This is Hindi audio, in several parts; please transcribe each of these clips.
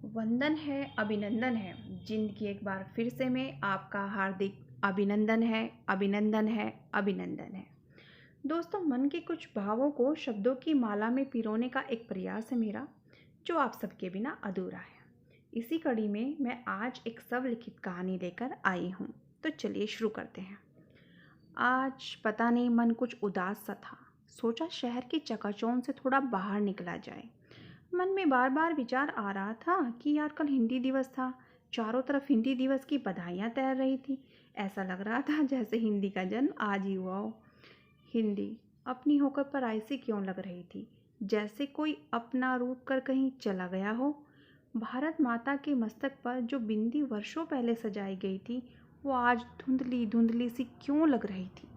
वंदन है, अभिनंदन है। जिंदगी एक बार फिर से मैं आपका हार्दिक अभिनंदन है, अभिनंदन है, अभिनंदन है। दोस्तों, मन के कुछ भावों को शब्दों की माला में पिरोने का एक प्रयास है मेरा, जो आप सबके बिना अधूरा है। इसी कड़ी में मैं आज एक स्वलिखित कहानी लेकर आई हूँ। तो चलिए शुरू करते हैं। आज पता नहीं मन कुछ उदास सा था। सोचा शहर की चकाचौंध से थोड़ा बाहर निकला जाए। मन में बार बार विचार आ रहा था कि यार कल हिंदी दिवस था। चारों तरफ हिंदी दिवस की बधाइयाँ तैर रही थी। ऐसा लग रहा था जैसे हिंदी का जन्म आज ही हुआ हो। हिंदी अपनी होकर पर ऐसी क्यों लग रही थी, जैसे कोई अपना रूप कर कहीं चला गया हो। भारत माता के मस्तक पर जो बिंदी वर्षों पहले सजाई गई थी, वो आज धुंधली धुंधली सी क्यों लग रही थी।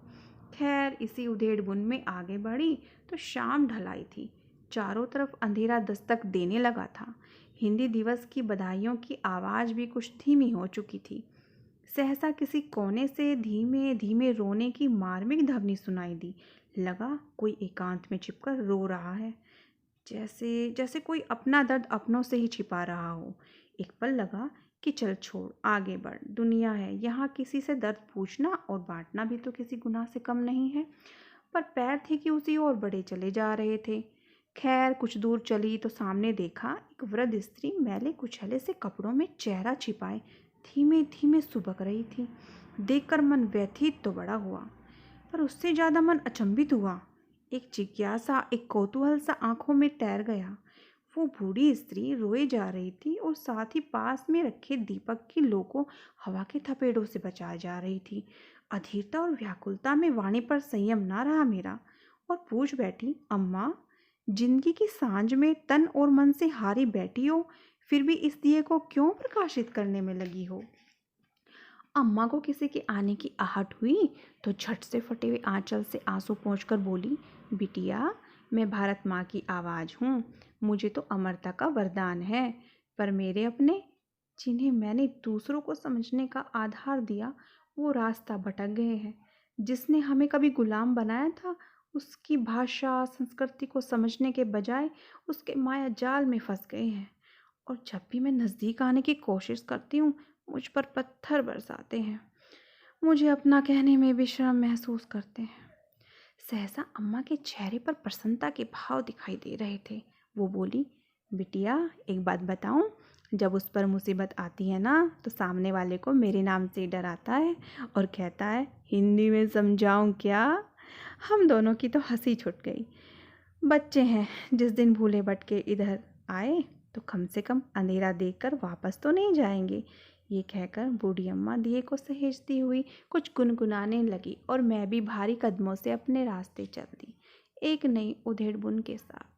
खैर, इसी उधेड़ बुन में आगे बढ़ी तो शाम ढलाई थी। चारों तरफ अंधेरा दस्तक देने लगा था। हिंदी दिवस की बधाइयों की आवाज़ भी कुछ धीमी हो चुकी थी। सहसा किसी कोने से धीमे धीमे रोने की मार्मिक ध्वनि सुनाई दी। लगा कोई एकांत में छिपकर रो रहा है, जैसे जैसे कोई अपना दर्द अपनों से ही छिपा रहा हो। एक पल लगा कि चल छोड़, आगे बढ़, दुनिया है, यहाँ किसी से दर्द पूछना और बांटना भी तो किसी गुनाह से कम नहीं है। पर पैर थे कि उसी ओर बढ़े चले जा रहे थे। खैर, कुछ दूर चली तो सामने देखा एक वृद्ध स्त्री मैले कुचैले से कपड़ों में चेहरा छिपाए धीमे धीमे सुबक रही थी। देखकर मन व्यथित तो बड़ा हुआ, पर उससे ज़्यादा मन अचंभित हुआ। एक जिज्ञासा, एक कौतूहल सा आंखों में तैर गया। वो बूढ़ी स्त्री रोए जा रही थी और साथ ही पास में रखे दीपक की लौ को हवा के थपेड़ों से बचाए जा रही थी। अधीरता और व्याकुलता में वाणी पर संयम ना रहा मेरा, और पूछ बैठी, अम्मा, जिंदगी की सांझ में तन और मन से हारी बैठी हो, फिर भी इस दिए को क्यों प्रकाशित करने में लगी हो। अम्मा को किसी के आने की आहट हुई तो झट से फटे हुए आंचल से आंसू पोंछकर बोली, बिटिया, मैं भारत माँ की आवाज़ हूँ। मुझे तो अमरता का वरदान है, पर मेरे अपने, जिन्हें मैंने दूसरों को समझने का आधार दिया, वो रास्ता भटक गए हैं। जिसने हमें कभी गुलाम बनाया था, उसकी भाषा संस्कृति को समझने के बजाय उसके माया जाल में फंस गए हैं। और जब भी मैं नज़दीक आने की कोशिश करती हूँ, मुझ पर पत्थर बरसाते हैं। मुझे अपना कहने में भी शर्म महसूस करते हैं। सहसा अम्मा के चेहरे पर प्रसन्नता के भाव दिखाई दे रहे थे। वो बोली, बिटिया, एक बात बताऊं, जब उस पर मुसीबत आती है ना, तो सामने वाले को मेरे नाम से डर आता है और कहता है, हिंदी में समझाऊं क्या। हम दोनों की तो हंसी छूट गई। बच्चे हैं, जिस दिन भूले भटके इधर आए तो कम से कम अंधेरा देखकर वापस तो नहीं जाएंगे। ये कहकर बूढ़ी अम्मा दिए को सहेजती हुई कुछ गुनगुनाने लगी और मैं भी भारी कदमों से अपने रास्ते चल दी, एक नई उधेड़ बुन के साथ।